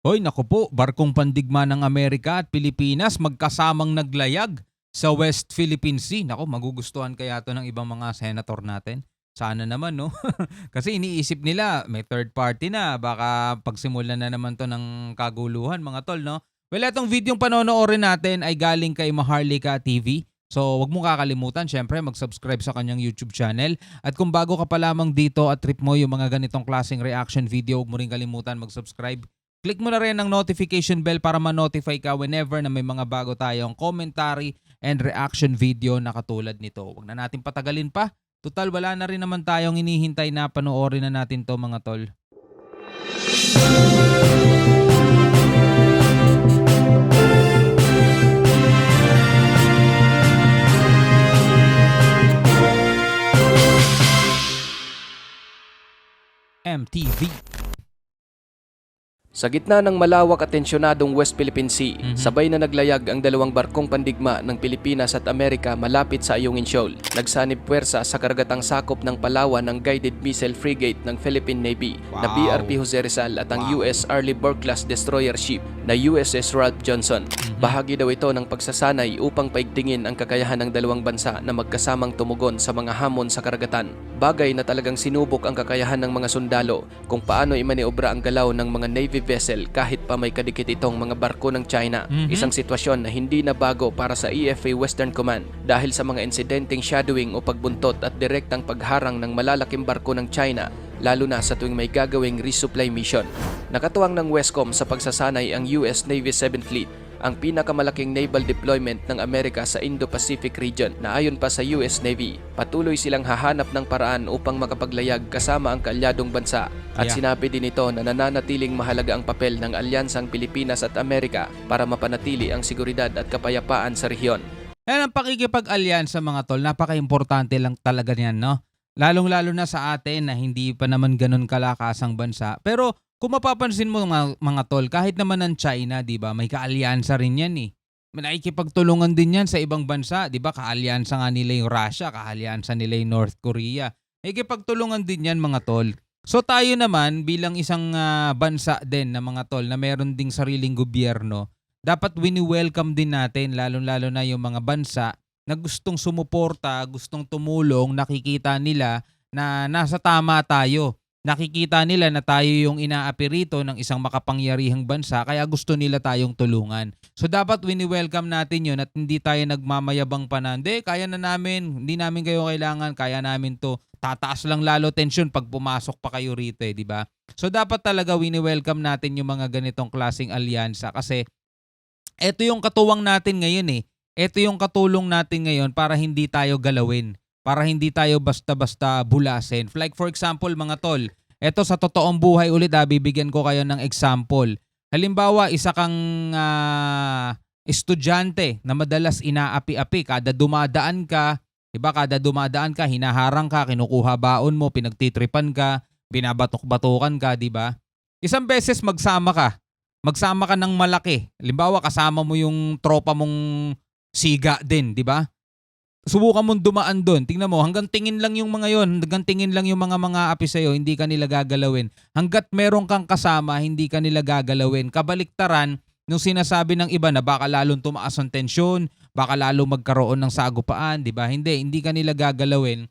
Hoy, naku po, barkong pandigma ng Amerika at Pilipinas magkasamang naglayag sa West Philippine Sea. Naku, magugustuhan kaya to ng ibang mga senator natin. Sana naman, no? Kasi iniisip nila, may third party na. Baka pagsimulan na naman to ng kaguluhan, mga tol, no? Well, itong videong panonoorin natin ay galing kay Maharlika TV. So, wag mo kakalimutan, syempre, mag-subscribe sa kanyang YouTube channel. At kung bago ka pa lamang dito at trip mo yung mga ganitong klaseng reaction video, wag mo rin kalimutan mag-subscribe. Click mo na rin ang notification bell para ma-notify ka whenever na may mga bago tayong commentary and reaction video na katulad nito. Huwag na natin patagalin pa. Total, wala na rin naman tayong inihintay na panoorin na natin to, mga tol. MTV. Sa gitna ng malawak at tensyonadong West Philippine Sea, sabay na naglayag ang dalawang barkong pandigma ng Pilipinas at Amerika malapit sa Ayungin Shoal. Nagsanib puwersa sa karagatang sakop ng Palawan ng Guided Missile Frigate ng Philippine Navy na BRP Jose Rizal at ang US Arleigh Burke-class destroyer ship na USS Ralph Johnson. Bahagi daw ito ng pagsasanay upang paigtingin ang kakayahan ng dalawang bansa na magkasamang tumugon sa mga hamon sa karagatan. Bagay na talagang sinubok ang kakayahan ng mga sundalo kung paano imaniobra ang galaw ng mga Navy vessel kahit pa may kadikit itong mga barko ng China. Isang sitwasyon na hindi na bago para sa EFA Western Command dahil sa mga insidenteng shadowing o pagbuntot at direktang pagharang ng malalaking barko ng China, lalo na sa tuwing may gagawing resupply mission. Nakatuwang ng Westcom sa pagsasanay ang US Navy 7th Fleet, ang pinakamalaking naval deployment ng Amerika sa Indo-Pacific region na ayon pa sa US Navy, patuloy silang hahanap ng paraan upang makapaglayag kasama ang kaalyadong bansa. At sinabi din ito na nananatiling mahalaga ang papel ng alyansang Pilipinas at Amerika para mapanatili ang seguridad at kapayapaan sa rehiyon. Yan ang pakikipag-alyansa, mga tol. Napaka-importante lang talaga niyan, no? Lalong-lalo na sa atin na hindi pa naman ganun kalakasang bansa. Pero kung mapapansin mo, mga tol, kahit naman ng China, di ba, may kaalyansa rin yan eh. May nakikipagtulungan din yan sa ibang bansa, di ba? Kaalyansa nga nila yung Russia, kaalyansa nila yung North Korea. Nakikipagtulungan din yan, mga tol. So tayo naman bilang isang bansa din na mga tol na meron ding sariling gobyerno, dapat wini-welcome din natin lalong-lalo na yung mga bansa na gustong sumuporta, gustong tumulong, nakikita nila na nasa tama tayo. Nakikita nila na tayo yung inaapi rito ng isang makapangyarihang bansa kaya gusto nila tayong tulungan. So dapat wini-welcome natin yun at hindi tayo nagmamayabang pa na, hindi, kaya na namin, hindi namin kayo kailangan, kaya namin to. Tataas lang lalo tension pag pumasok pa kayo rito di ba? So dapat talaga wini-welcome natin yung mga ganitong klaseng alyansa kasi ito yung katuwang natin ngayon eh. Ito yung katulong natin ngayon para hindi tayo galawin. Para hindi tayo basta-basta bulasin. Like for example, mga tol, eto sa totoong buhay ulit bibigyan ko kayo ng example. Halimbawa, isa kang estudyante na madalas inaapi-api. Kada dumadaan ka, diba, kada dumadaan ka, hinaharang ka, kinukuha baon mo, pinagtitripan ka, binabatok-batukan ka, diba? Isang beses magsama ka ng malaki. Halimbawa, kasama mo yung tropa mong siga din, di ba? Subukan mong dumaan doon. Tingnan mo, hanggang tingin lang yung mga yon, hanggang tingin lang yung mga api sa'yo, hindi ka nila gagalawin. Hanggat meron kang kasama, hindi ka nila gagalawin. Kabaliktaran, nung sinasabi ng iba na baka lalong tumaas ang tensyon, baka lalong magkaroon ng sagupaan, di ba? Hindi ka nila gagalawin.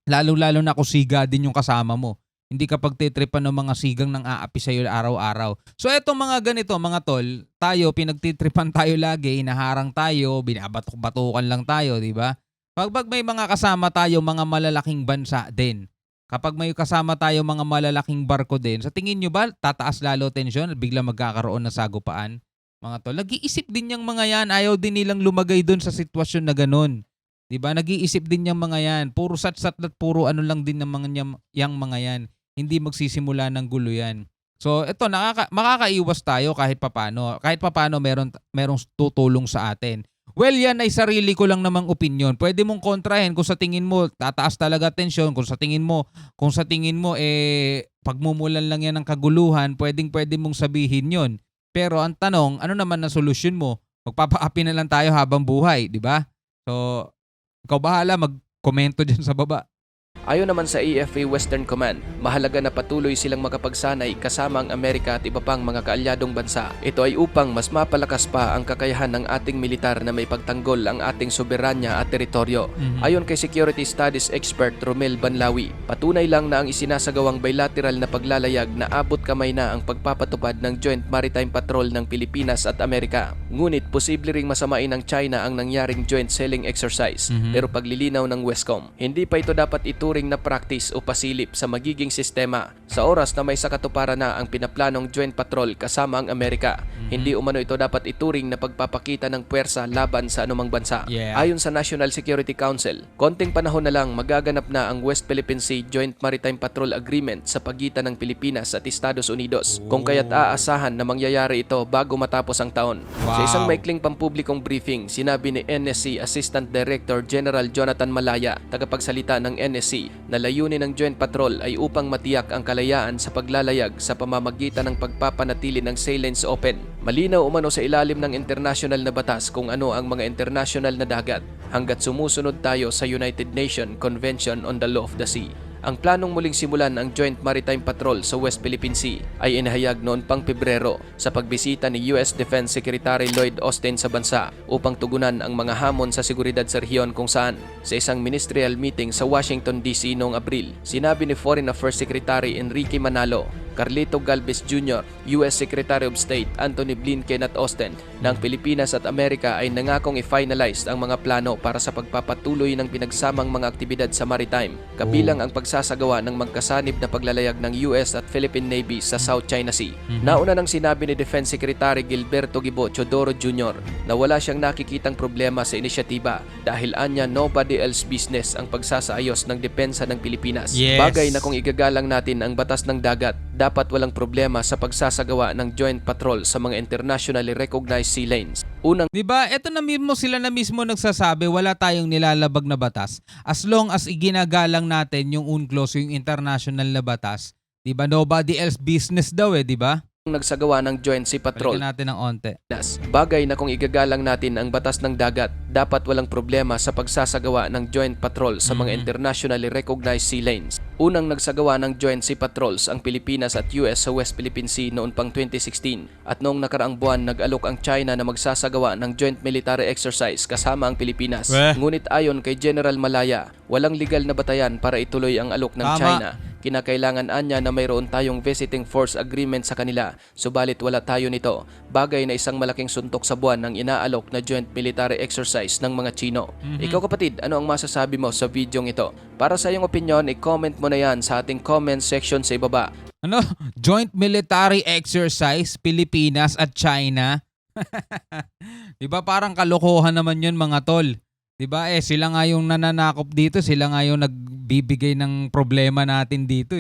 Lalo-lalo na kung siga din yung kasama mo. Hindi ka pagtitripan ng mga sigang ng aapi sa'yo araw-araw. So etong mga ganito, mga tol, tayo, pinagtitripan tayo lagi, inaharang tayo, binabatok-batukan lang tayo, di ba? Pag may mga kasama tayo, mga malalaking bansa din. Kapag may kasama tayo, mga malalaking barko din, sa tingin nyo ba, tataas lalo tensyon at bigla magkakaroon ng sagupaan? Mga tol, nag-iisip din yung mga yan, ayaw din nilang lumagay doon sa sitwasyon na ganun. Diba? Nag-iisip din yung mga yan. Puro sat-sat at puro ano lang din ng mga yan. Hindi magsisimula ng gulo yan. So ito, makakaiwas tayo kahit papano. Kahit papano merong tutulong sa atin. Well, yan ay sarili ko lang namang opinion. Pwede mong kontrahin kung sa tingin mo tataas talaga tensyon, kung sa tingin mo pagmumulan lang yan ng kaguluhan, pwede mong sabihin yon. Pero ang tanong, ano naman na solusyon mo? Magpapaapi na lang tayo habang buhay, di ba? So ikaw bahala, mag-komento dyan sa baba. Ayon naman sa AFA Western Command, mahalaga na patuloy silang makapagsanay kasama ang Amerika at iba pang mga kaalyadong bansa. Ito ay upang mas mapalakas pa ang kakayahan ng ating militar na may pagtanggol ang ating soberanya at teritoryo. Ayon kay Security Studies expert Romel Banlawi, patunay lang na ang isinasagawang bilateral na paglalayag na abot kamay na ang pagpapatupad ng Joint Maritime Patrol ng Pilipinas at Amerika. Ngunit posible ring masamain ng China ang nangyaring joint sailing exercise. Pero paglilinaw ng Westcom, hindi pa ito dapat ituring na practice o pasilip sa magiging sistema sa oras na may sakatuparan na ang pinaplanong joint patrol kasama ang Amerika. Hindi umano ito dapat ituring na pagpapakita ng puwersa laban sa anumang bansa. Ayon sa National Security Council, konting panahon na lang magaganap na ang West Philippine Sea Joint Maritime Patrol Agreement sa pagitan ng Pilipinas at Estados Unidos. Kung kaya't aasahan na mangyayari ito bago matapos ang taon. Sa isang maikling pampublikong briefing, sinabi ni NSC Assistant Director General Jonathan Malaya, tagapagsalita ng NSC, na layunin ng Joint Patrol ay upang matiyak ang kalayaan sa paglalayag sa pamamagitan ng pagpapanatili ng sea lanes open. Malinaw umano sa ilalim ng international na batas kung ano ang mga international na dagat hanggat sumusunod tayo sa United Nations Convention on the Law of the Sea. Ang planong muling simulan ang Joint Maritime Patrol sa West Philippine Sea ay inahayag noon pang Pebrero sa pagbisita ni US Defense Secretary Lloyd Austin sa bansa upang tugunan ang mga hamon sa seguridad sa rehiyon kung saan sa isang ministerial meeting sa Washington DC noong Abril, sinabi ni Foreign Affairs Secretary Enrique Manalo, Carlito Galvez Jr., US Secretary of State Antony Blinken at Austin na ang Pilipinas at Amerika ay nangakong i-finalize ang mga plano para sa pagpapatuloy ng pinagsamang mga aktibidad sa maritime, kabilang ang pagsasagawa ng magkasanib na paglalayag ng US at Philippine Navy sa South China Sea. Nauna nang sinabi ni Defense Secretary Gilberto Gibo Chodoro Jr. na wala siyang nakikitang problema sa inisyatiba dahil anya nobody else business ang pagsasaayos ng depensa ng Pilipinas. Bagay na kung igagalang natin ang batas ng dagat, dapat walang problema sa pagsasagawa ng joint patrol sa mga internationally recognized sea lanes. Unang, diba, eto na mismo sila na mismo nagsasabi, wala tayong nilalabag na batas. As long as iginagalang natin yung UNCLOS, yung international na batas, diba, nobody else business daw diba? nagsagawa ng Joint Sea Patrol. Balikan natin ng onte. Bagay na kung igagalang natin ang batas ng dagat, dapat walang problema sa pagsasagawa ng Joint Patrol sa mga internationally recognized sea lanes. Unang nagsagawa ng Joint Sea Patrols ang Pilipinas at US sa West Philippine Sea noon pang 2016 at noong nakaraang buwan nag-alok ang China na magsasagawa ng joint military exercise kasama ang Pilipinas. Ngunit ayon kay General Malaya, walang legal na batayan para ituloy ang alok ng China. Kinakailangan anya na mayroon tayong visiting force agreement sa kanila, subalit wala tayo nito. Bagay na isang malaking suntok sa buwan ng inaalok na joint military exercise ng mga Chino. Ikaw kapatid, ano ang masasabi mo sa videong ito? Para sa iyong opinion, i-comment mo na yan sa ating comment section sa ibaba. Ano? Joint military exercise, Pilipinas at China? Diba parang kalokohan naman yun mga tol? Diba sila nga yung nananakop dito, sila nga yung nagbibigay ng problema natin dito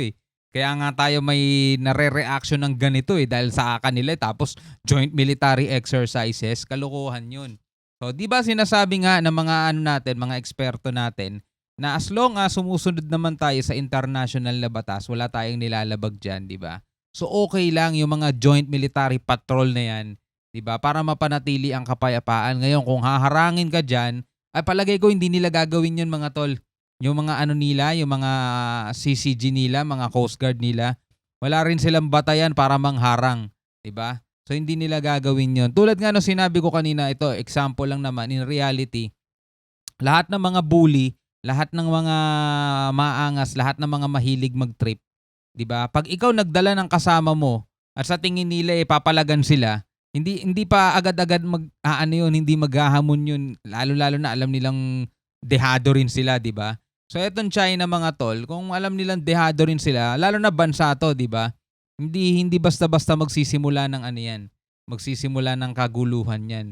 Kaya nga tayo may nare-reaction ng ganito dahil sa kanila tapos joint military exercises, kalokohan yun. So diba sinasabi nga ng mga mga eksperto natin na as long as sumusunod naman tayo sa international na batas, wala tayong nilalabag dyan, diba? So okay lang yung mga joint military patrol na yan, diba? Para mapanatili ang kapayapaan. Ngayon kung haharangin ka dyan, ay palagay ko hindi nila gagawin yun mga tol. Yung mga nila, yung mga CCG nila, mga Coast Guard nila, wala rin silang batayan para mangharang. Diba? So hindi nila gagawin yun. Tulad nga no sinabi ko kanina, ito, example lang naman, in reality, lahat ng mga bully, lahat ng mga maangas, lahat ng mga mahilig mag-trip, diba? Pag ikaw nagdala ng kasama mo at sa tingin nila papalagan sila, hindi pa agad-agad hindi maghahamon yun. Lalo-lalo na alam nilang dehado rin sila, di ba? So etong China mga tol, kung alam nilang dehado rin sila, lalo na bansa to, di ba? Hindi basta-basta magsisimula ng yan. Magsisimula ng kaguluhan yan.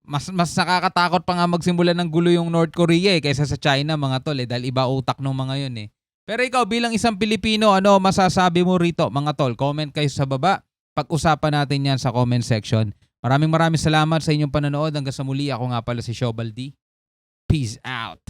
Mas nakakatakot pa nga magsimula ng gulo yung North Korea kaysa sa China mga tol dahil iba utak ng mga yun Pero ikaw bilang isang Pilipino, ano masasabi mo rito mga tol? Comment kayo sa baba. Pag-usapan natin yan sa comment section. Maraming salamat sa inyong panonood. Hanggang sa muli, ako nga pala si Shobaldi. Peace out.